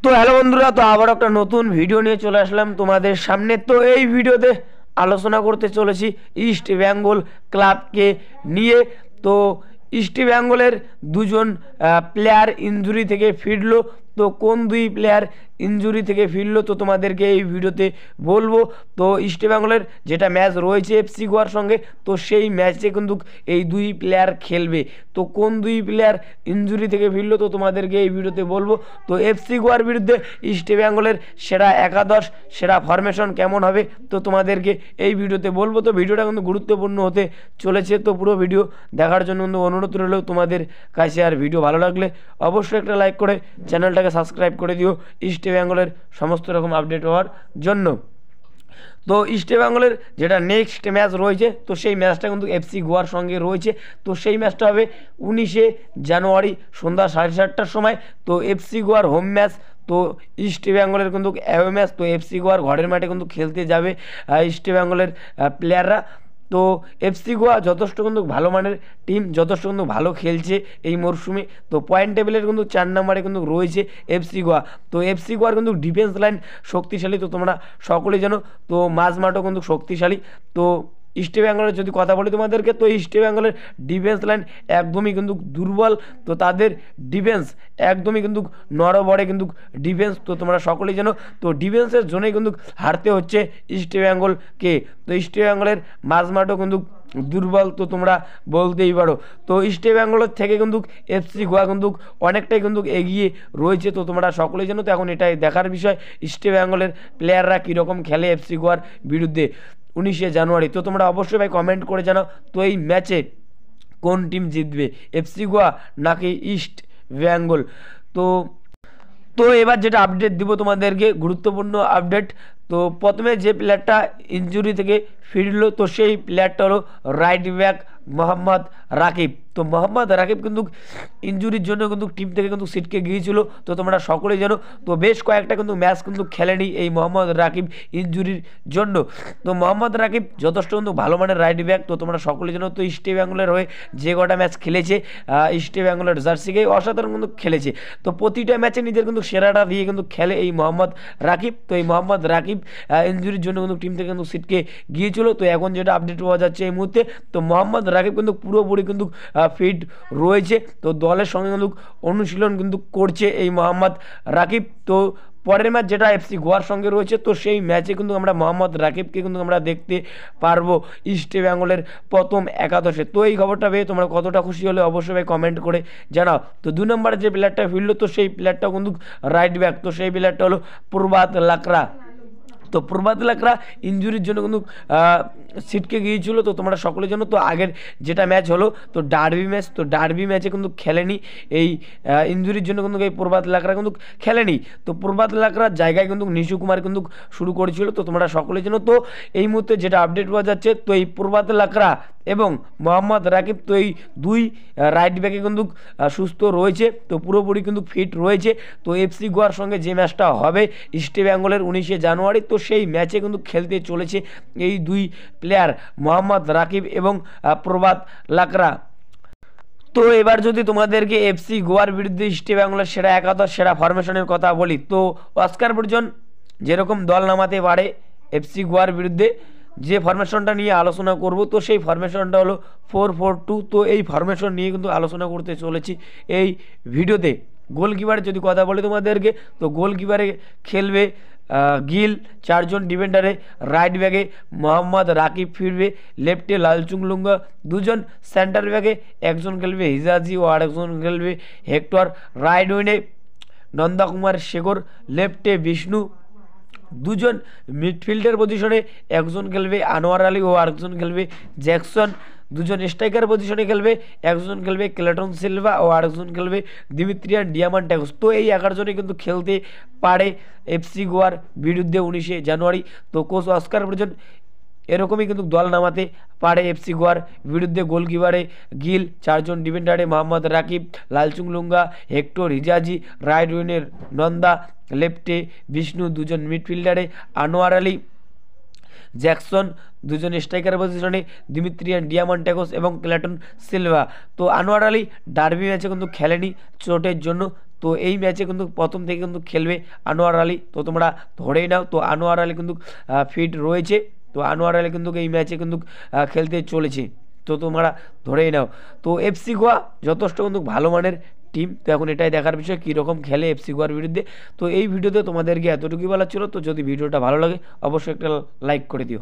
তো হ্যালো বন্ধুরা, তো আবার একটা নতুন ভিডিও নিয়ে চলে আসলাম তোমাদের সামনে। তো এই ভিডিওতে আলোচনা করতে চলেছি ইস্ট বেঙ্গল ক্লাবকে নিয়ে। তো ইস্ট বেঙ্গলের দুজন প্লেয়ার ইনজুরি থেকে ফিরলো। তো কোন দুই প্লেয়ার ইনজুরি থেকে ফিরলো তো তোমাদেরকে এই ভিডিওতে বলবো। তো ইস্ট বেঙ্গলের যেটা ম্যাচ রয়েছে এফসি গোয়ার সঙ্গে, তো সেই ম্যাচে কিন্তু এই দুই প্লেয়ার খেলবে। তো কোন দুই প্লেয়ার ইনজুরি থেকে ফিরলো তো তোমাদেরকে এই ভিডিওতে বলবো। তো এফসি গোয়ার বিরুদ্ধে ইস্ট বেঙ্গলের সেরা একাদশ, সেরা ফরমেশন কেমন হবে তো তোমাদেরকে এই ভিডিওতে বলবো। তো ভিডিওটা কিন্তু গুরুত্বপূর্ণ হতে চলেছে, তো পুরো ভিডিও দেখার জন্য কিন্তু অনুরোধ রইল তোমাদের কাছে। আর ভিডিও ভালো লাগলে অবশ্যই একটা লাইক করে চ্যানেলটাকে সাবস্ক্রাইব করে দিও ইস্ট বেঙ্গলের সমস্ত রকম আপডেট হওয়ার জন্য। তো ইস্ট বেঙ্গলের যেটা নেক্সট ম্যাচ রয়েছে তো সেই ম্যাচটা কিন্তু এফসি গোয়ার সঙ্গে রয়েছে। তো সেই ম্যাচটা হবে 19শে জানুয়ারি সন্ধ্যা 7:30টার সময়। তো এফসি গোয়ার হোম ম্যাচ। তো ইস্ট বেঙ্গলের কিন্তু অ্যাওয়ে ম্যাচ। তো এফসি গোয়ার ঘরের মাঠে কিন্তু খেলতে যাবে ইস্ট বেঙ্গলের প্লেয়াররা। তো এফসি গোয়া যথেষ্ট কিন্তু ভালো মানের টিম, যথেষ্ট কিন্তু ভালো খেলছে এই মরশুমে। তো পয়েন্ট টেবিলের কিন্তু 4 নম্বরে কিন্তু রয়েছে এফসি গোয়া। তো এফসি গোয়ার কিন্তু ডিফেন্স লাইন শক্তিশালী, তো তোমরা সকলেই জানো। তো মাঝ মাঠও কিন্তু শক্তিশালী। তো ইস্ট বেঙ্গলের যদি কথা বলি তোমাদেরকে, তো ইস্ট বেঙ্গলের ডিফেন্স লাইন একদমই কিন্তু দুর্বল। তো তাদের ডিফেন্স একদমই কিন্তু নড়বড়ে কিন্তু ডিফেন্স, তো তোমরা সকলেই জানো। তো ডিফেন্সের জন্যই কিন্তু হারতে হচ্ছে ইস্ট বেঙ্গলকে। তো ইস্ট বেঙ্গলের মাঝমাঠও কিন্তু দুর্বল, তো তোমরা বলতেই পারো। তো ইস্ট বেঙ্গলের থেকে কিন্তু এফসি গোয়া কিন্তু অনেকটাই কিন্তু এগিয়ে রয়েছে, তো তোমরা সকলেই জানো। তো এখন এটাই দেখার বিষয় ইস্ট বেঙ্গলের প্লেয়াররা কীরকম খেলে এফসি গোয়ার বিরুদ্ধে 19শে জানুয়ারি। তো তোমরা অবশ্যই ভাই কমেন্ট করে জানাও তো এই ম্যাচে কোন টিম জিতবে, এফসি গোয়া নাকি ইস্ট বেঙ্গল। তো তো এবার যেটা আপডেট দিব তোমাদেরকে, গুরুত্বপূর্ণ আপডেট। তো প্রথমে যে প্লেয়ারটা ইনজুরি থেকে ফিরলো তো সেই প্লেয়ারটা হলো রাইট ব্যাক মোহাম্মদ রাকিব। তো মোহাম্মদ রাকিব কিন্তু ইনজুরির জন্য কিন্তু টিম থেকে কিন্তু ছিটকে গিয়েছিল, তো তোমরা সকলেই জানো। তো বেশ কয়েকটা কিন্তু ম্যাচ কিন্তু খেলেনি এই মোহাম্মদ রাকিব ইনজুরির জন্য। তো মোহাম্মদ রাকিব যথেষ্ট কিন্তু ভালো মানের রাইট ব্যাক, তো তোমরা সকলেই জানো। তো ইস্ট বেঙ্গলের হয়ে যে কটা ম্যাচ খেলেছে ইস্ট বেঙ্গলের জার্সিকেই অসাধারণ কিন্তু খেলেছে। তো প্রতিটা ম্যাচে নিজের কিন্তু সেরাটা দিয়ে কিন্তু খেলে এই মোহাম্মদ রাকিব। তো এই মোহাম্মদ রাকিব ইনজুরির জন্য কিন্তু টিম থেকে কিন্তু ছিটকে গিয়েছিল। তো এখন যেটা আপডেট পাওয়া যাচ্ছে এই মুহূর্তে, তো মোহাম্মদ রাকিব কিন্তু পুরোপুরি কিন্তু ফিট রয়েছে। তো দলের সঙ্গে কিন্তু অনুশীলন কিন্তু করছে এই মোহাম্মদ রাকিব। তো পরের ম্যাচ যেটা এফসি গোয়ার সঙ্গে রয়েছে তো সেই ম্যাচে কিন্তু আমরা মোহাম্মদ রাকিবকে কিন্তু আমরা দেখতে পারবো ইস্ট বেঙ্গলের প্রথম একাদশে। তো এই খবরটা পেয়ে তোমরা কতটা খুশি হলে অবশ্যই ভাই কমেন্ট করে জানাও। তো 2 নম্বরে যে প্লেয়ারটা ফিরলো তো সেই প্লেয়ারটাও কিন্তু রাইট ব্যাক, তো সেই প্লেয়ারটা হলো প্রভাত লাকড়া। তো প্রভাত লাকড়া ইনজুরির জন্য কিন্তু ছিটকে গিয়েছিল, তো তোমরা সকলে জানো। তো আগের যেটা ম্যাচ হলো তো ডার্বি ম্যাচ, তো ডার্বি ম্যাচে কিন্তু খেলেনি এই ইনজুরির জন্য কিন্তু এই প্রভাত লাকড়া কিন্তু খেলেনি। তো প্রভাত লাকড়ার জায়গায় কিন্তু নিশু কুমার কিন্তু শুরু করেছিল, তো তোমরা সকলে জানো। তো এই মুহূর্তে যেটা আপডেট পাওয়া যাচ্ছে তো এই প্রভাত লাকড়া এবং মোহাম্মদ রাকিব তো এই দুই রাইট ব্যাকে কিন্তু সুস্থ রয়েছে, তো পুরোপুরি কিন্তু ফিট রয়েছে। তো এফসি গোয়ার সঙ্গে যে ম্যাচটা হবে ইস্ট বেঙ্গলের 19শে জানুয়ারি, তো সেই ম্যাচে কিন্তু খেলতে চলেছে এই দুই প্লেয়ার মোহাম্মদ রাকিব এবং প্রভাত লাকড়া। তো এবার যদি তোমাদেরকে এফসি গোয়ার বিরুদ্ধে ইস্ট বেঙ্গলের সেরা একাদশ, সেরা ফরমেশনের কথা বলি, তো অস্কার বর্জন যেরকম দল নামাতে পারে এফসি গোয়ার বিরুদ্ধে, যে ফরমেশনটা নিয়ে আলোচনা করব তো সেই ফরমেশনটা হলো 4-4-2। তো এই ফরমেশন নিয়ে কিন্তু আলোচনা করতে চলেছি এই ভিডিওতে। গোলকিপারের যদি কথা বলি তোমাদেরকে, তো গোলকিপারে খেলবে গিল, 4 জন ডিফেন্ডারে, রাইট ব্যাগে মোহাম্মদ রাকিব ফিরবে, লেফটে লালচুংলুঙ্গা, 2 জন সেন্টার ব্যাগে, একজন খেলবে হিজাজি ও আরেকজন খেলবে হেক্টর, রাইট উইনে নন্দা কুমার শেখর, লেফটে বিষ্ণু, 2 জন মিডফিল্ডার পজিশনে, একজন খেলবে আনোয়ার আলী ও আরেকজন খেলবে জ্যাকসন, 2 জন স্ট্রাইকার পজিশনে খেলবে, একজন খেলবে ক্লেটন সিলভা ও আরেকজন খেলবে দিমিত্রিয়ান ডিয়ামান্টাগোস। তো এই 11 জনে কিন্তু খেলতে পারে এফসি গোয়ার বিরুদ্ধে 19শে জানুয়ারি। তো কোচ অস্কার বর্জন এরকমই কিন্তু দল নামাতে পারে এফসি গোয়ার বিরুদ্ধে। গোলকিপারে গিল, 4 জন ডিফেন্ডারে Mohammad Rakib, Lalchungnunga, Hector, Hijazi, right উইনের নন্দা, লেফটে বিষ্ণু, 2 জন মিডফিল্ডারে আনোয়ার আলী, জ্যাকসন, 2 জন স্ট্রাইকার পজিশনে দিমিত্রিয়ান ডিয়ামান্টাগোস এবং ক্লেটন সিলভা। তো আনোয়ার আলী ডার্বি ম্যাচে কিন্তু খেলেনি চোটের জন্য, তো এই ম্যাচে কিন্তু প্রথম থেকে কিন্তু খেলবে আনোয়ার আলী, তো তোমরা ধরেই নাও। তো আনোয়ার আলী কিন্তু ফিট রয়েছে, তো আনোয়ার আলী কিন্তু এই ম্যাচে কিন্তু খেলতে চলেছে, তো তোমরা ধরেই নাও। তো এফসি গোয়া যথেষ্ট কিন্তু ভালো মানের টিম, তো এখন এটাই দেখার বিষয় কীরকম খেলে এফসি গোয়ার বিরুদ্ধে। তো এই ভিডিওতে তোমাদেরকে এতটুকুই বলার ছিল। তো যদি ভিডিওটা ভালো লাগে অবশ্যই একটা লাইক করে দিও।